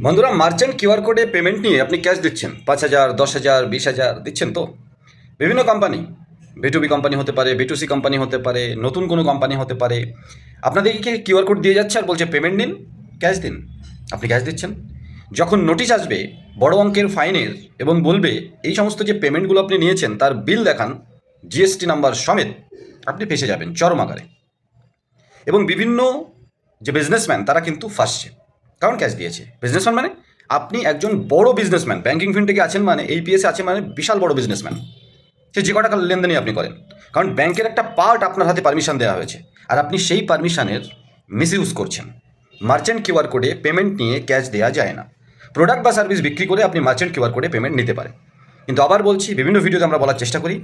বন্ধুরা, merchant QR কোডে payment নিয়ে আপনি ক্যাশ দিচ্ছেন 5,000, 10,000, 20,000 দিচ্ছেন তো। বিভিন্ন কোম্পানি, B2B কোম্পানি হতে পারে, B2C কোম্পানি হতে পারে, নতুন কোনো কোম্পানি হতে পারে, আপনাদেরকে কিউআর কোড দিয়ে যাচ্ছে আর বলছে পেমেন্ট নিন, ক্যাশ দিন। আপনি ক্যাশ দিচ্ছেন। যখন নোটিশ আসবে বড় অঙ্কের ফাইনের এবং বলবে এই সমস্ত যে পেমেন্টগুলো আপনি নিয়েছেন তার বিল দেখান, জিএসটি নাম্বার সমেত, আপনি ফেসে যাবেন চরম আকারে। এবং বিভিন্ন যে বিজনেসম্যান তারা কিন্তু ফাঁসছে, কারণ ক্যাশ দিয়েছে। বিজনেসম্যান মানে আপনি একজন বড় বিজনেসম্যান, ব্যাঙ্কিং ফিনটেকে আছেন মানে, এই পিএসে আছেন মানে বিশাল বড় বিজনেসম্যান। সে যে কটা লেনদেনই আপনি করেন, কারণ ব্যাংকের একটা পার্ট আপনার হাতে পারমিশন দেওয়া হয়েছে আর আপনি সেই পারমিশনের মিসইউজ করছেন। মার্চেন্ট কিউআর কোডে পেমেন্ট নিয়ে ক্যাশ দেওয়া যায় না। প্রোডাক্ট বা সার্ভিস বিক্রি করে আপনি মার্চেন্ট কিউআর কোডে পেমেন্ট নিতে পারেন। কিন্তু আবার বলছি, বিভিন্ন ভিডিওতে আমরা বলার চেষ্টা করি,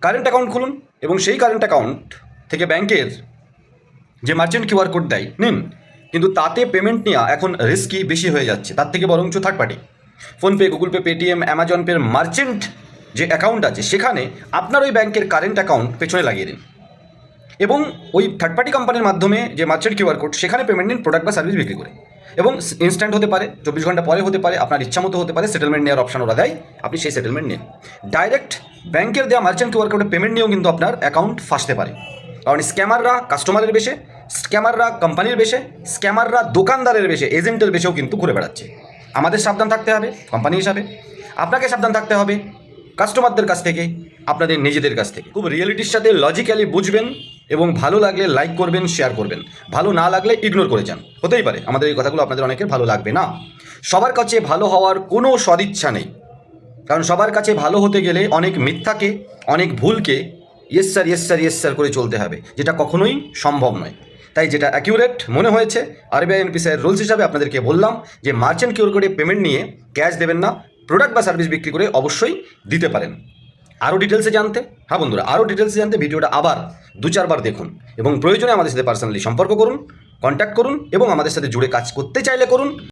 কারেন্ট অ্যাকাউন্ট খুলুন এবং সেই কারেন্ট অ্যাকাউন্ট থেকে ব্যাংকের যে মার্চেন্ট কিউআর কোড দেয় নিন। কিন্তু তাতে পেমেন্ট নেওয়া এখন রিস্কি বেশি হয়ে যাচ্ছে, তার থেকে বরঞ্চ third party PhonePe, Google pay, Paytm, Amazon পের মার্চেন্ট যে অ্যাকাউন্ট আছে সেখানে আপনার ওই ব্যাংকের কারেন্ট অ্যাকাউন্ট পেছনে লাগিয়ে দিন এবং ওই থার্ড পার্টি কোম্পানির মাধ্যমে যে মার্চেন্ট কিউআর কোড সেখানে পেমেন্ট নিন প্রোডাক্ট বা সার্ভিস বিক্রি করে। এবং ইনস্ট্যান্ট হতে পারে, 24 ঘন্টা পরে হতে পারে, আপনার ইচ্ছা মতো হতে পারে। সেটেলমেন্ট নেওয়ার অপশন ওরা দেয়, আপনি সেই সেটেলমেন্ট নিন। ডাইরেক্ট ব্যাংকের দেওয়া মার্চেন্ট কিউআর কোডে পেমেন্ট নিয়েও কিন্তু আপনার অ্যাকাউন্ট ফাঁসতে পারে, কারণ স্ক্যামাররা কাস্টমারের বেশে, স্ক্যামাররা কোম্পানির বেশে, স্ক্যামাররা দোকানদারের বেশে, এজেন্টের বেশেও কিন্তু ঘুরে বেড়াচ্ছে। আমাদের সাবধান থাকতে হবে কোম্পানি হিসাবে, আপনাকে সাবধান থাকতে হবে কাস্টমারদের কাছ থেকে, আপনাদের নিজেদের কাছ থেকে। খুব রিয়েলিটির সাথে লজিক্যালি বুঝবেন এবং ভালো লাগলে লাইক করবেন, শেয়ার করবেন, ভালো না লাগলে ইগনোর করে যান। হতেই পারে আমাদের এই কথাগুলো আপনাদের অনেকের ভালো লাগবে না। সবার কাছে ভালো হওয়ার কোনো সদিচ্ছা নেই, কারণ সবার কাছে ভালো হতে গেলে অনেক মিথ্যাকে, অনেক ভুলকে yes sir, yes sir, yes sir করে চলতে হবে, যেটা কখনোই সম্ভব নয়। তাই যেটা অ্যাকিউরেট মনে হয়েছে আরবিআই এনপিসিআই রুলস হিসাবে আপনাদেরকে বললাম যে মার্চেন্ট কিউআর কোডে পেমেন্ট নিয়ে ক্যাশ দেবেন না, প্রোডাক্ট বা সার্ভিস বিক্রি করে অবশ্যই দিতে পারেন। আরও ডিটেলসে জানতে, হ্যাঁ বন্ধুরা, আরও ডিটেলসে জানতে ভিডিওটা আবার 2-4 বার দেখুন এবং প্রয়োজনে আমাদের সাথে পার্সোনালি সম্পর্ক করুন, কন্ট্যাক্ট করুন এবং আমাদের সাথে জুড়ে কাজ করতে চাইলে করুন।